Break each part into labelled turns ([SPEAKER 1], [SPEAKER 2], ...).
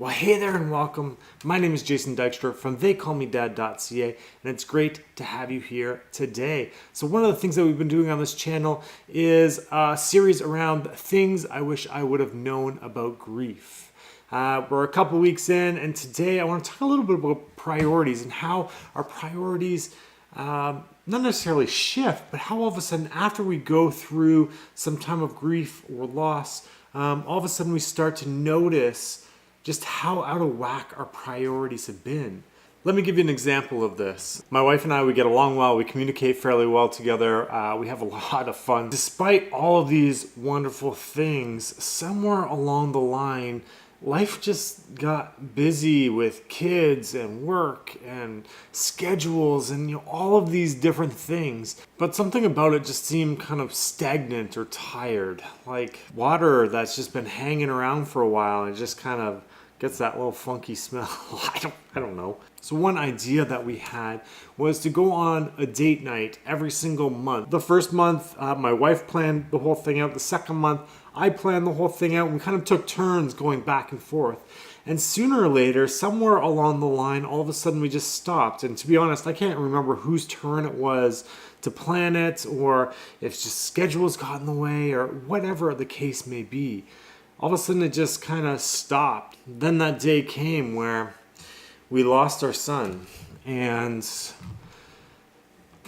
[SPEAKER 1] Well, hey there and welcome. My name is Jason Dykstra from theycallmedad.ca, and it's great to have you here today. So one of the things that we've been doing on this channel is a series around things I wish I would have known about grief. We're a couple weeks in, and today I want to talk a little bit about priorities and how our priorities not necessarily shift, but how all of a sudden after we go through some time of grief or loss, all of a sudden we start to notice just how out of whack our priorities have been. Let me give you an example of this. My wife and I, we get along well, we communicate fairly well together, we have a lot of fun. Despite all of these wonderful things, somewhere along the line, life just got busy with kids and work and schedules and all of these different things. But something about it just seemed kind of stagnant or tired, like water that's just been hanging around for a while and it just kind of gets that little funky smell. I don't know. So one idea that we had was to go on a date night every single month. The first month, my wife planned the whole thing out. The second month, I planned the whole thing out. We kind of took turns going back and forth. And sooner or later, somewhere along the line, all of a sudden we just stopped. And to be honest, I can't remember whose turn it was to plan it, or if just schedules got in the way, or whatever the case may be. All of a sudden it just kind of stopped. Then that day came where we lost our son, and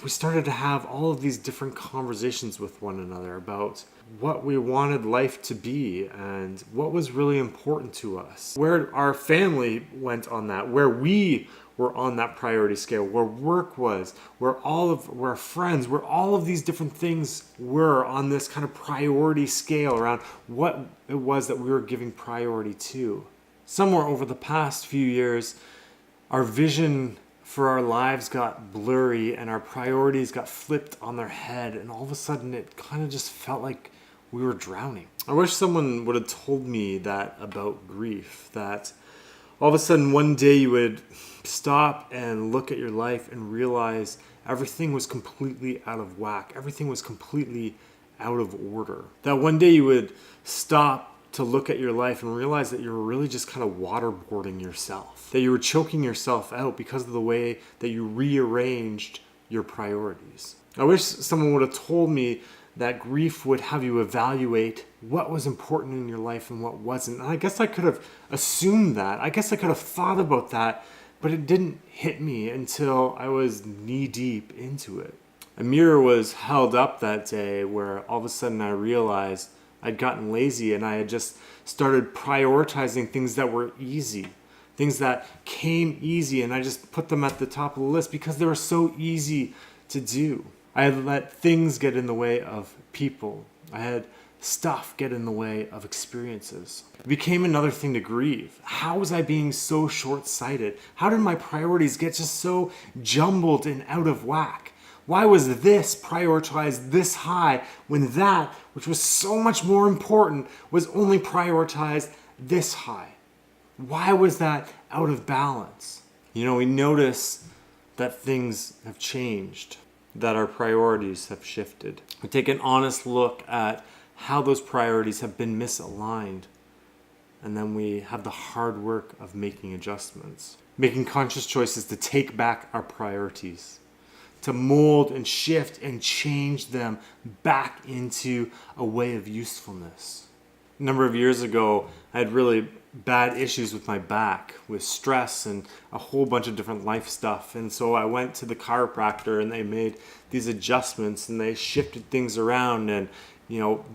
[SPEAKER 1] we started to have all of these different conversations with one another about what we wanted life to be and what was really important to us, where our family went on that, where we were on that priority scale, where work was, where our friends, where all of these different things were on this kind of priority scale around what it was that we were giving priority to. Somewhere over the past few years, our vision for our lives got blurry and our priorities got flipped on their head, and all of a sudden it kind of just felt like we were drowning. I wish someone would have told me that about grief, that all of a sudden one day you would stop and look at your life and realize everything was completely out of whack. Everything was completely out of order. That one day you would stop to look at your life and realize that you were really just kind of waterboarding yourself. That you were choking yourself out because of the way that you rearranged your priorities. I wish someone would have told me that grief would have you evaluate what was important in your life and what wasn't. And I guess I could have assumed that. I guess I could have thought about that, but it didn't hit me until I was knee deep into it. A mirror was held up that day where all of a sudden I realized I'd gotten lazy and I had just started prioritizing things that were easy, things that came easy, and I just put them at the top of the list because they were so easy to do. I had let things get in the way of people. I had stuff get in the way of experiences. It became another thing to grieve. How was I being so short-sighted? How did my priorities get just so jumbled and out of whack? Why was this prioritized this high when that, which was so much more important, was only prioritized this high? Why was that out of balance? We notice that things have changed, that our priorities have shifted. We take an honest look at how those priorities have been misaligned, and then we have the hard work of making adjustments, making conscious choices to take back our priorities, to mold and shift and change them back into a way of usefulness. A number of years ago, I had really bad issues with my back, with stress and a whole bunch of different life stuff. And so I went to the chiropractor and they made these adjustments and they shifted things around and,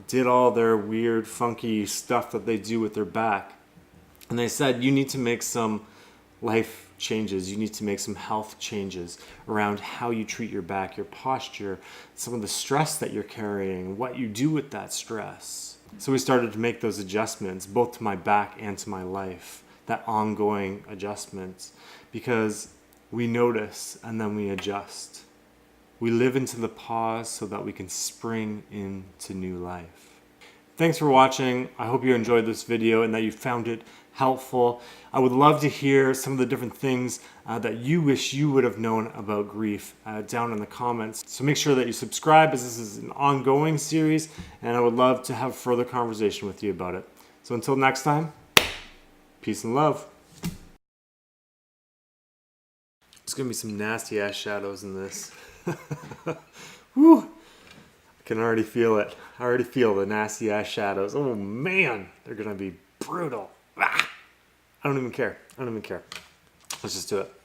[SPEAKER 1] did all their weird, funky stuff that they do with their back. And they said, you need to make some life changes. You need to make some health changes around how you treat your back, your posture, some of the stress that you're carrying, what you do with that stress. So we started to make those adjustments, both to my back and to my life, that ongoing adjustments, because we notice and then we adjust. We live into the pause so that we can spring into new life. Thanks for watching. I hope you enjoyed this video and that you found it helpful. I would love to hear some of the different things that you wish you would have known about grief down in the comments. So make sure that you subscribe, as this is an ongoing series, and I would love to have further conversation with you about it. So until next time, Peace and love. There's gonna be some nasty ass shadows in this. Woo! I can already feel it. I already feel the nasty ass shadows. Oh man, they're gonna be brutal. Ah! I don't even care. I don't even care. Let's just do it.